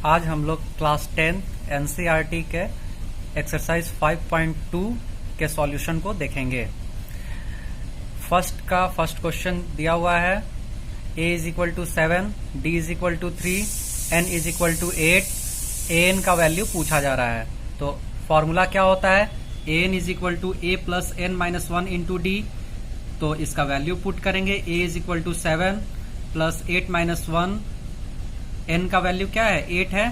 आज हम लोग क्लास 10 एनसीईआरटी के एक्सरसाइज 5.2 के सॉल्यूशन को देखेंगे। फर्स्ट क्वेश्चन दिया हुआ है a is equal to 7, d is equal to 3, n is equal to 8, an का वैल्यू पूछा जा रहा है। तो फॉर्मूला क्या होता है, an is equal to a plus n minus 1 into d. तो इसका वैल्यू पुट करेंगे, a is equal to 7 plus 8 minus 1, n का वैल्यू क्या है 8 है,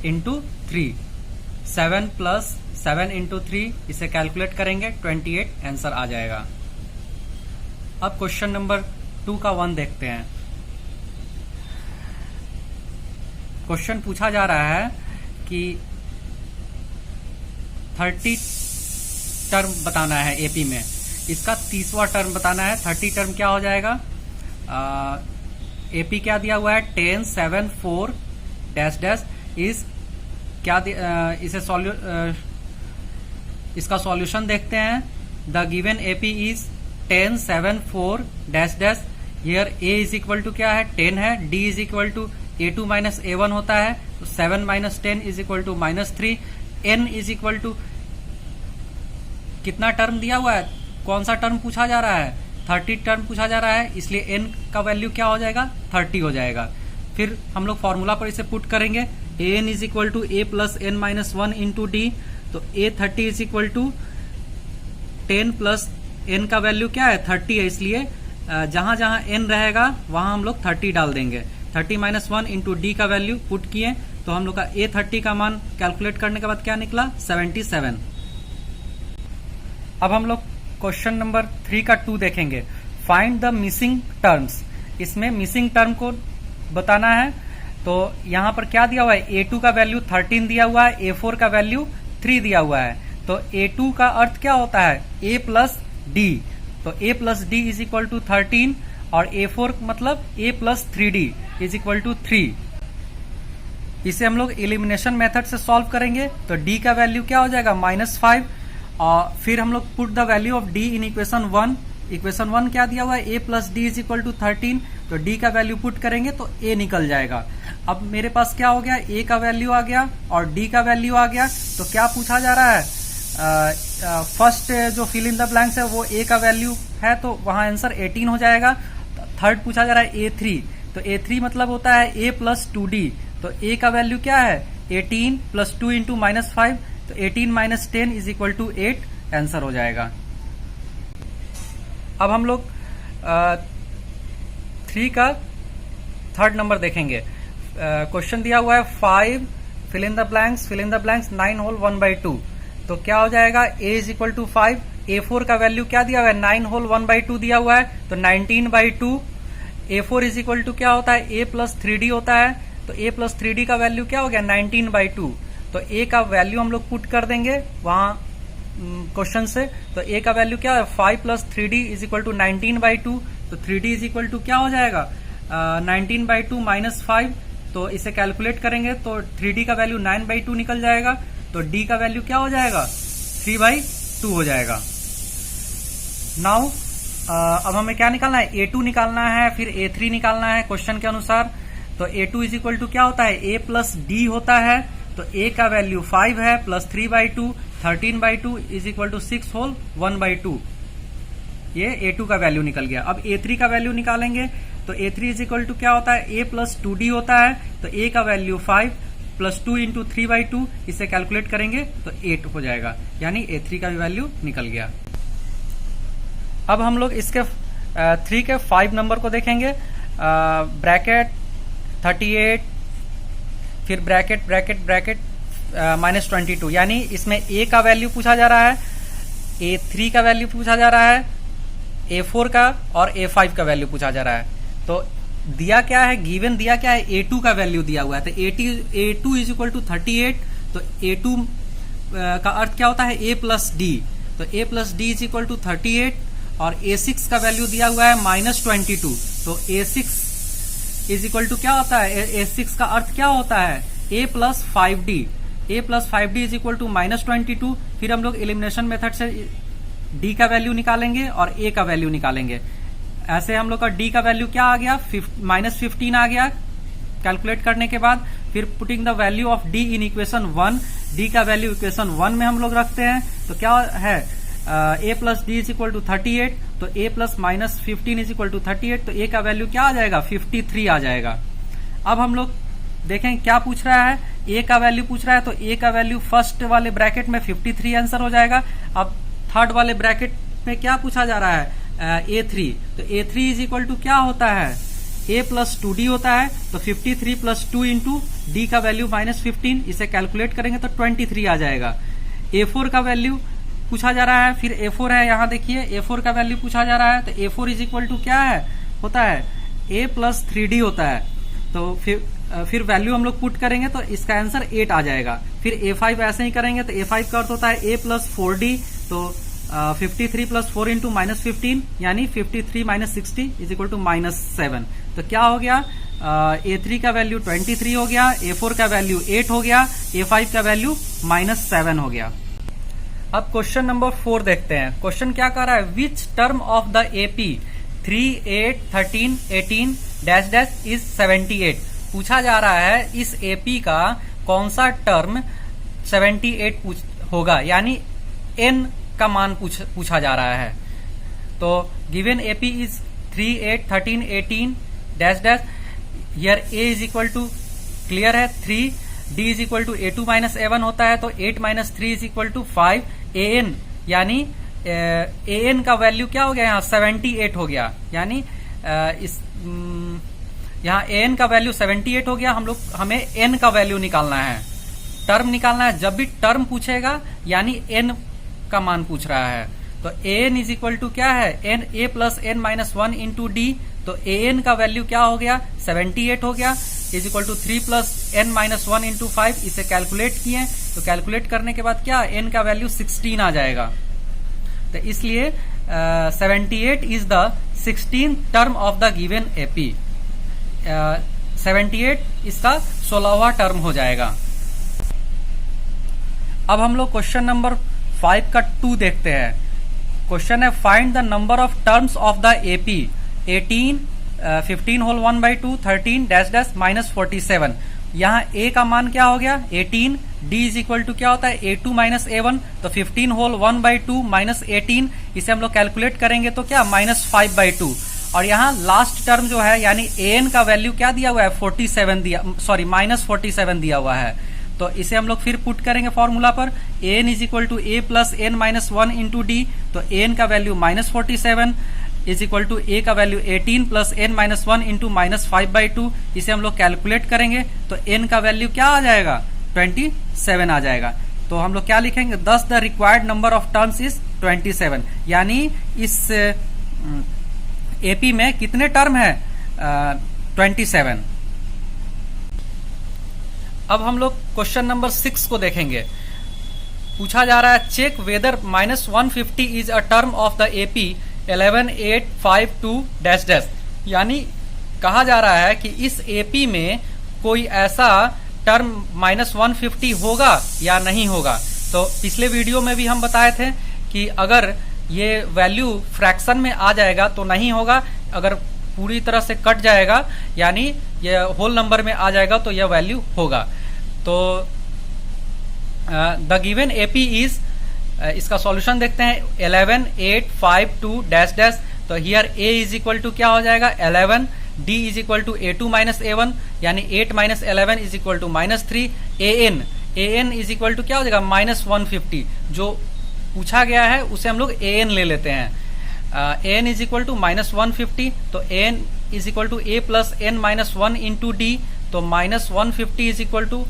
इंटू 3, 7 प्लस 7 इंटू 3, इसे कैलकुलेट करेंगे 28 आंसर आ जाएगा। अब क्वेश्चन नंबर 2 का 1 देखते हैं। क्वेश्चन पूछा जा रहा है कि 30 टर्म बताना है एपी में, इसका 30वां टर्म बताना है। 30 टर्म क्या हो जाएगा, एपी क्या दिया हुआ है 10, 7, 4 डैश डैश इस क्या इसे इसका सॉल्यूशन देखते हैं। The given AP is 10, 7, 4 dash dash. Here a is equal to क्या है 10 है, d is equal to a2 minus a1 होता है, तो 7 minus 10 is equal to minus 3, n is equal to कितना टर्म दिया हुआ है, कौन सा टर्म पूछा जा रहा है 30 टर्म पूछा जा रहा है, इसलिए n का वैल्यू क्या हो जाएगा 30 हो जाएगा। फिर हम लोग फॉर्मूला पर इसे पुट करेंगे, an is equal to a plus n minus 1 into d. तो a30 is equal to 10 plus n का वैल्यू क्या है 30 है, इसलिए जहां जहां n रहेगा वहां हम लोग 30 डाल देंगे। 30 माइनस 1 इंटू डी का वैल्यू पुट किए तो हम लोग का a30 का मान कैलकुलेट करने के बाद क्या निकला 77। अब हम लोग क्वेश्चन नंबर 3 का 2 देखेंगे। Find the missing terms. इसमें मिसिंग टर्म को बताना है। तो यहाँ पर क्या दिया हुआ है, a2 का वैल्यू 13 दिया हुआ है, a4 का वैल्यू 3 दिया हुआ है। तो a2 का अर्थ क्या होता है a प्लस डी। तो a plus d is equal to 13 और a4 मतलब a plus 3d is equal to 3। इसे हम लोग एलिमिनेशन मेथड से सॉल्व करेंगे। तो d का वैल्यू क्या हो जाएगा -5 और फिर हम लोग put the value of d in equation 1। Equation 1 क्या दिया हुआ है a plus d is equal to 13। तो d का वैल्यू पुट करेंगे तो a निकल जाएगा। अब मेरे पास क्या हो गया, a का वैल्यू आ गया और d का वैल्यू आ गया। तो क्या पूछा जा रहा है, फर्स्ट जो फिल इन द ब्लैंक्स है वो a का वैल्यू है, तो वहां आंसर 18 हो जाएगा। थर्ड पूछा जा रहा है a3। तो a3 मतलब होता है a प्लस 2d। तो a का वैल्यू क्या है 18 प्लस 2 इंटू माइनस 5, तो 18 minus 10 is equal to 8 answer हो जाएगा। अब हम लोग 3 का थर्ड नंबर देखेंगे। क्वेश्चन दिया हुआ है 5 fill in the blanks 9 whole 1/2। तो क्या हो जाएगा a is equal to 5, a4 का वैल्यू क्या दिया हुआ है 9 होल 1/2 दिया हुआ है, तो 19/2। a4 इज इक्वल टू क्या होता है a प्लस 3d होता है, तो a प्लस 3d का वैल्यू क्या हो गया 19/2। तो a का वैल्यू हम लोग पुट कर देंगे वहां क्वेश्चन से। तो a का वैल्यू क्या है 5 plus 3d is equal to 19/2। तो 3d इज इक्वल टू क्या हो जाएगा 19/2 माइनस 5। तो इसे कैलकुलेट करेंगे तो 3d का वैल्यू 9/2 निकल जाएगा। तो d का वैल्यू क्या हो जाएगा 3/2 हो जाएगा। नाउ अब हमें क्या निकालना है, a2 निकालना है, फिर a3 निकालना है क्वेश्चन के अनुसार। तो a2 इज इक्वल टू क्या होता है a प्लस डी होता है। तो a का वैल्यू 5 है plus 3/2, 13/2 is equal to 6 whole 1/2। ये a2 का वैल्यू निकल गया। अब a3 का वैल्यू निकालेंगे। तो a3 इज इक्वल टू क्या होता है a प्लस 2d होता है। तो a का वैल्यू 5 प्लस 2 इंटू 3/2, इसे कैलकुलेट करेंगे तो 8 हो जाएगा, यानी a3 का भी वैल्यू निकल गया। अब हम लोग इसके 3 के 5 नंबर को देखेंगे। ब्रैकेट 38, फिर ब्रैकेट ब्रैकेट ब्रैकेट -22, यानी इसमें a का वैल्यू पूछा जा रहा है, a3 का वैल्यू पूछा जा रहा है, a4 का और a5 का वैल्यू पूछा जा रहा है। तो दिया क्या है, गिवन दिया क्या है a2 का वैल्यू दिया हुआ है। तो a2 इज इक्वल टू 38। तो a2 का अर्थ क्या होता है a प्लस डी। तो a plus d is equal to 38 और a6 का वैल्यू दिया हुआ है -22। तो a6 इज इक्वल टू क्या होता है, a6 का अर्थ क्या होता है a plus 5d। a plus 5d is equal to -22। फिर हम लोग एलिमिनेशन मेथड से d का वैल्यू निकालेंगे और a का वैल्यू निकालेंगे। ऐसे हम लोग का d का वैल्यू क्या आ गया -15 आ गया। कैलकुलेट करने के बाद फिर putting the value of D in equation 1, D का वैल्यू इक्वेशन 1 में हम लोग रखते हैं, तो क्या है a plus d is equal to 38, तो a plus minus 15 is equal to 38, तो a का वैल्यू क्या आ जाएगा 53 आ जाएगा। अब हम लोग देखें क्या पूछ रहा है, a का वैल्यू पूछ रहा है, तो a का वैल्यू फर्स्ट वाले ब्रैकेट में 53 आंसर हो जाएगा। अब थर्ड वाले ब्रैकेट में क्या पूछा जा रहा है a3, तो a3 इज इक्वल टू क्या होता है a प्लस 2d होता है, तो 53 प्लस 2 इंटू डी का वैल्यू माइनस 15, इसे कैलकुलेट करेंगे तो 23 आ जाएगा। a4 का वैल्यू पूछा जा रहा है, फिर a4 है, यहाँ देखिए a4 का वैल्यू पूछा जा रहा है, तो a4 इज इक्वल टू क्या है होता है a प्लस 3d होता है, तो फिर वैल्यू हम लोग पुट करेंगे तो इसका आंसर 8 आ जाएगा। फिर a5 ऐसे ही करेंगे, तो a5 का अर्थ होता है a प्लस 4d, तो 53 प्लस 4 इंटू माइनस 15 यानी 53 minus 60 is equal to minus 7, तो क्या हो गया a3 का वैल्यू 23 हो गया, a4 का वैल्यू 8 हो गया, a5 का वैल्यू माइनस 7 हो गया। अब क्वेश्चन नंबर 4 देखते हैं। क्वेश्चन क्या कर रहा है, विच term of the AP 3, 8, 13, 18 dash dash is 78, पूछा जा रहा है इस एपी का कौन सा टर्म 78 होगा, यानी n का मान पूछा जा रहा है। तो given AP is 3, 8, 13, 18 dash dash, here a is equal to clear है 3, d is equal to a2 minus a1 होता है, तो 8 minus 3 is equal to 5, an यानी an का वैल्यू क्या हो गया यहाँ 78 हो गया, यानी यहाँ an का वैल्यू 78 हो गया। हमें n का वैल्यू निकालना है, टर्म निकालना है। जब भी टर्म पूछेगा यानी n का मान पूछ रहा है, तो an इज इक्वल टू क्या है n a plus n minus 1 into d, तो an का वैल्यू क्या हो गया 78 हो गया, is equal to 3 plus n minus 1 into 5, इसे कैलकुलेट किए, तो कैलकुलेट करने के बाद क्या n का वैल्यू 16 आ जाएगा। तो इसलिए 78 is the 16th term of the given AP, 78 इसका 16वां टर्म हो जाएगा। अब हम लोग क्वेश्चन नंबर 5 का 2 देखते हैं। क्वेश्चन है find the number of terms of the AP 18, 15 whole 1/2, 13 dash dash minus 47। यहाँ a का मान क्या हो गया 18, d इज इक्वल टू क्या होता है a2 माइनस a1, तो 15 होल 1/2 माइनस 18, इसे हम लोग कैलकुलेट करेंगे तो क्या माइनस 5/2। और यहाँ लास्ट टर्म जो है यानी an का वैल्यू क्या दिया हुआ है 47 दिया, सॉरी माइनस 47 दिया हुआ है, तो इसे हम लोग फिर पुट करेंगे फॉर्मूला पर, an is equal to a plus n minus 1 into d, तो an का value minus 47 is equal to a का value 18 plus n minus 1 into minus 5/2, इसे हम लोग कैलकुलेट करेंगे तो n का वैल्यू क्या आ जाएगा 27 आ जाएगा। तो हम लोग क्या लिखेंगे, thus the required number of terms is 27, यानी इस एपी में कितने टर्म है 27। अब हम लोग क्वेश्चन नंबर 6 को देखेंगे। पूछा जा रहा है check whether minus 150 is a term of the AP 11, 8, 5, 2 dash dash, यानी कहा जा रहा है कि इस एपी में कोई ऐसा टर्म माइनस 150 होगा या नहीं होगा। तो पिछले वीडियो में भी हम बताए थे कि अगर ये वैल्यू फ्रैक्शन में आ जाएगा तो नहीं होगा, अगर पूरी तरह से कट जाएगा यानी ये होल नंबर में आ जाएगा तो यह वैल्यू होगा। तो द गिवन एपी इज, इसका सॉल्यूशन देखते हैं 11, 8, 5, 2 डैश डैश, तो here a is equal to क्या हो जाएगा 11, d is equal to a2 minus a1 यानी 8 minus 11 is equal to minus 3, an is equal to क्या हो जाएगा माइनस 150, जो पूछा गया है उसे हम लोग an ले लेते हैं। an is equal to minus 150, तो an is equal to a plus n minus 1 into d, तो minus 150 is equal to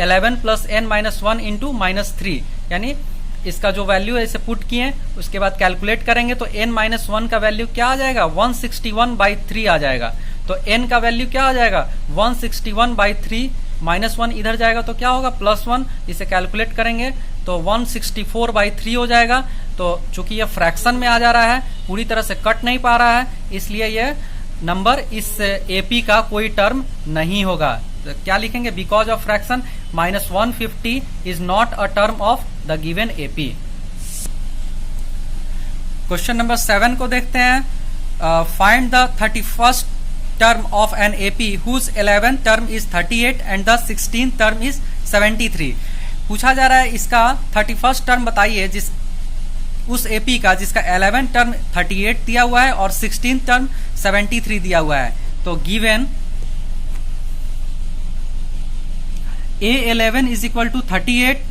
11 plus n minus 1 into minus 3, यानी इसका जो वैल्यू है इसे पुट किए, उसके बाद कैलकुलेट करेंगे तो n माइनस 1 का वैल्यू क्या आ जाएगा 161/3 आ जाएगा। तो n का वैल्यू क्या आ जाएगा 161/3, माइनस 1 इधर जाएगा तो क्या होगा +1, इसे कैलकुलेट करेंगे तो 164/3 हो जाएगा। तो चूंकि यह फ्रैक्शन में आ जा रहा है, पूरी तरह से कट नहीं पा रहा है, इसलिए यह नंबर इस एपी का कोई टर्म नहीं होगा। तो क्या लिखेंगे, because of fraction minus 150 is not a term of the given AP. Question number 7 को देखते हैं। Find the 31st term of an AP whose 11th term is 38 and the 16th term is 73। पूछा जा रहा है इसका 31st टर्म बताइए जिस उस AP का जिसका 11th टर्म 38 दिया हुआ है और 16th टर्म 73 दिया हुआ है। तो given A11 is equal to 38।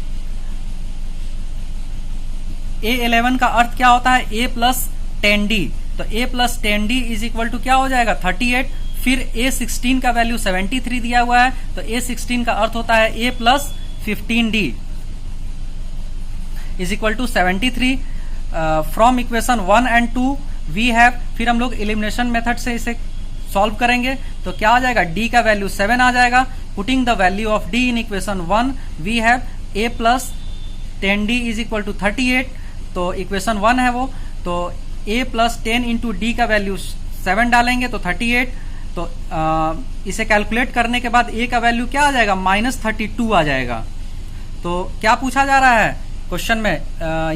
A11 का अर्थ क्या होता है? A plus 10D। तो A plus 10D is equal to क्या हो जाएगा? 38। फिर A16 का वैल्यू 73 दिया हुआ है, तो A16 का अर्थ होता है A plus 15D is equal to 73। From equation 1 and 2 we have, फिर हम लोग एलिमिनेशन मेथड से इसे सॉल्व करेंगे तो क्या आ जाएगा? D का वैल्यू 7 आ जाएगा। Putting the value of D in equation 1 we have A plus 10D is equal to 38। तो इक्वेशन 1 है वो, तो A प्लस 10 इंटू D का वैल्यू 7 डालेंगे तो 38। तो इसे कैलकुलेट करने के बाद A का वैल्यू क्या आ जाएगा? -32 आ जाएगा। तो क्या पूछा जा रहा है क्वेश्चन में?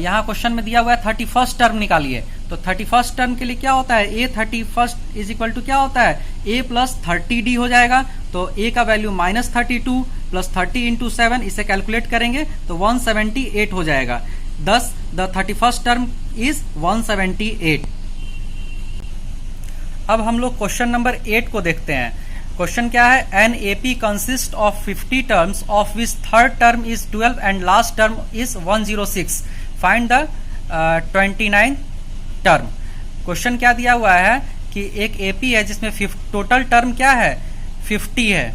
यहाँ क्वेश्चन में दिया हुआ है 31st टर्म निकालिए। तो 31st टर्म के लिए क्या होता है? A 31st is equal to क्या होता है? A प्लस 30D हो जाएगा। तो A का वैल्यू -32 प्लस 30 इंटू 7, इसे कैलकुलेट करेंगे तो 178 हो जाएगा। Thus the 31st term is 178। अब हम लोग क्वेश्चन नंबर 8 को देखते हैं। क्वेश्चन क्या है? An AP consist of 50 terms of which third term is 12 and last term is 106। Find the 29 term. Question क्या दिया हुआ है कि एक AP है जिसमें टोटल टर्म क्या है? 50 है,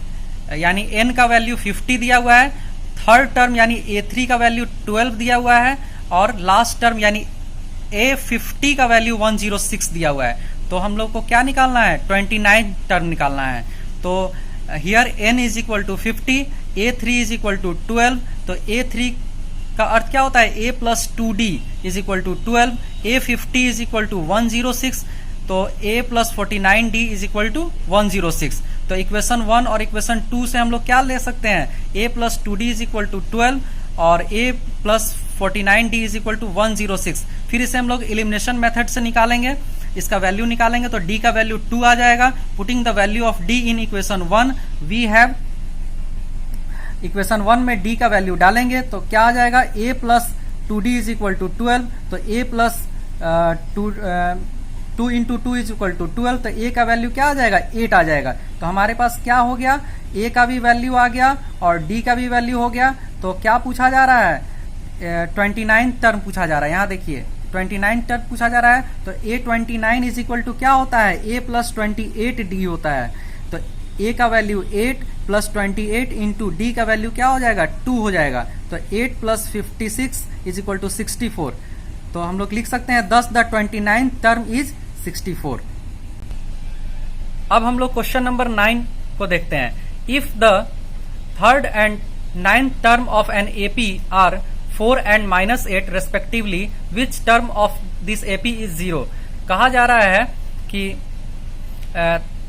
यानी n का वैल्यू 50 दिया हुआ है। थर्ड टर्म यानी A3 का वैल्यू 12 दिया हुआ है और लास्ट टर्म यानी A50 का वैल्यू 106 दिया हुआ है। तो हम लोग को क्या निकालना है? 29 टर्म निकालना है। तो here n is equal to 50, A3 is equal to 12। तो A3 का अर्थ क्या होता है? A plus 2D is equal to 12, A50 is equal to 106, तो A plus 49D is equal to 106। तो इक्वेशन 1 और इक्वेशन 2 से हम लोग क्या ले सकते हैं? A plus 2D is equal to 12 और A plus 49D is equal to 106। फिर इसे हम लोग एलिमिनेशन मेथड से निकालेंगे, इसका वैल्यू निकालेंगे तो D का वैल्यू 2 आ जाएगा। Putting the value of D in equation 1 we have, equation 1 में D का वैल्यू डालेंगे तो क्या आ जाएगा? A plus 2D is equal to 12। तो A plus 2 into 2 is equal to 12। तो A का वैल्यू क्या आ जाएगा? 8 आ जाएगा। तो हमारे पास क्या हो गया? A का भी वैल्यू आ गया और D का भी वैल्यू हो गया। तो क्या पूछा जा रहा है? 29 टर्म पूछा जा रहा है। यहाँ देखिए 29 टर्म पूछा जा रहा है। तो A29 इज इक्वल टू क्या होता है? A प्लस 28D होता है। तो A का वैल्यू 8 प्लस 28 इंटू D का वैल्यू क्या हो जाएगा? 2 हो जाएगा। तो 8 प्लस 56 इज इक्वल टू 64। तो हम लोग लिख सकते हैं thus the 29 टर्म इज 64। अब हम लोग क्वेश्चन नंबर 9 को देखते हैं। If the third and 9th term of an AP are 4 and -8 respectively, which term of this AP is 0। कहा जा रहा है कि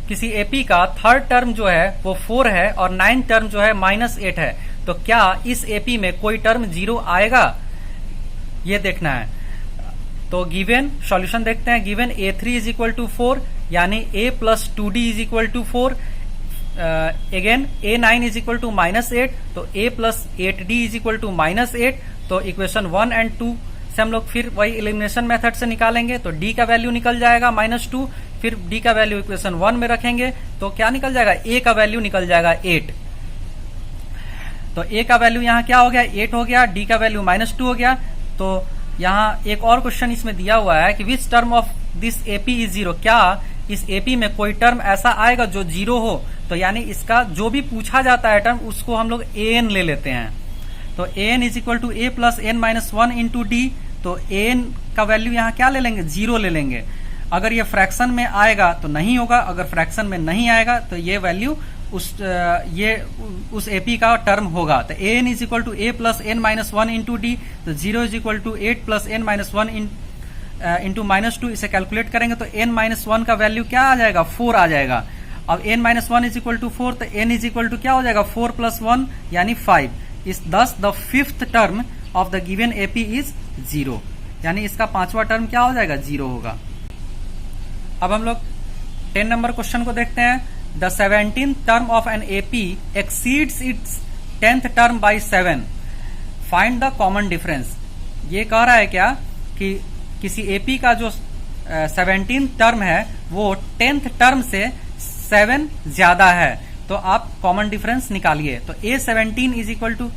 किसी AP का थर्ड टर्म जो है वो 4 है और 9th टर्म जो है -8 है। तो क्या इस AP में कोई टर्म 0 आएगा? ये देखना है। तो गिवन सॉल्यूशन देखते हैं। Given A3 is equal to 4 यानी A plus 2D is equal to 4। Again A9 is equal to -8, तो A plus 8D is equal to -8। तो इक्वेशन 1 एंड 2 से हम लोग फिर वही एलिमिनेशन मेथड से निकालेंगे तो D का वैल्यू निकल जाएगा -2। फिर D का वैल्यू इक्वेशन 1 में रखेंगे तो क्या निकल जाएगा? A का वैल्यू निकल जाएगा 8। तो A का वैल्यू यहाँ क्या हो गया? 8 हो गया। D का वैल्यू -2 हो गया। तो यहाँ एक और क्वेश्चन इसमें दिया हुआ है कि विच term of this AP is 0। क्या इस AP में कोई टर्म ऐसा आएगा जो 0 हो? तो यानी इसका जो भी पूछा जाता है टर्म उसको हम लोग AN ले लेते हैं। तो AN is equal to A plus n-1 into D। तो AN का वैल्यू यहाँ क्या ले लेंगे? 0 ले लेंगे। अगर ये फ्रैक्शन में आएगा तो नहीं होगा, अगर फ्रैक्शन में नहीं आएगा तो ये वैल्यू उस AP का टर्म होगा। तो AN is equal to A plus n-1 into D। तो 0 is equal to 8 plus n-1 into -2, इसे कैलकुलेट करेंगे तो n-1 का वैल्यू क्या आ जाएगा? 4 आ जाएगा। अब n-1 इज इक्वल टू 4, तो n इज इक्वल टू क्या हो जाएगा? 4 प्लस 1 यानी 5। इस thus the 5th term of the given AP is 0, यानी इसका 5वां टर्म क्या हो जाएगा? 0 होगा। अब हम लोग 10 नंबर क्वेश्चन को देखते हैं। The 17th term of an AP exceeds its 10th term by 7, find the common difference. ये कह रहा है क्या कि किसी एपी का जो 17th टर्म है वो 10th टर्म से 7 ज्यादा है, तो आप कॉमन डिफरेंस निकालिए। तो A17 इज इक्वल टू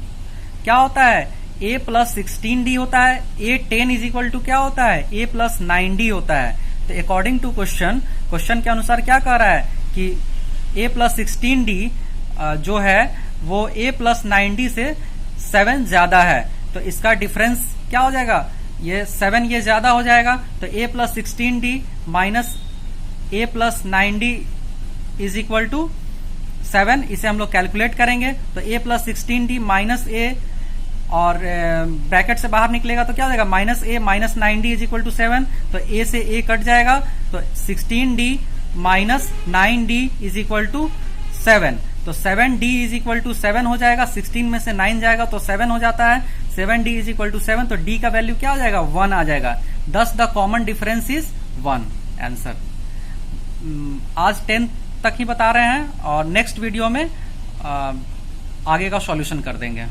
क्या होता है, A प्लस 16D होता है। A10 इज इक्वल टू क्या होता है, A प्लस 9D होता है। तो अकॉर्डिंग टू क्वेश्चन के अनुसार क्या कह रहा है कि A प्लस 16D जो है वो A प्लस 9D से 7 ज्यादा है। तो इसका डिफरेंस क्या हो जाएगा, ये 7 ये ज्यादा हो जाएगा। तो A plus 16D minus A plus 9D is equal to 7। इसे हम लोग कैलकुलेट करेंगे। तो A plus 16D minus A और ब्रैकेट से बाहर निकलेगा तो क्या हो जाएगा, minus A minus 9D is equal to 7। तो A से A कट जाएगा। तो 16D minus 9D is equal to 7। तो 7D इज इक्वल टू 7 हो जाएगा। 16 में से 9 जाएगा तो 7 हो जाता है। 7D is equal to 7। तो D का वैल्यू क्या हो जाएगा, 1 आ जाएगा। दस the common difference is 1। Answer आज 10 तक ही बता रहे हैं और नेक्स्ट वीडियो में आगे का सॉल्यूशन कर देंगे।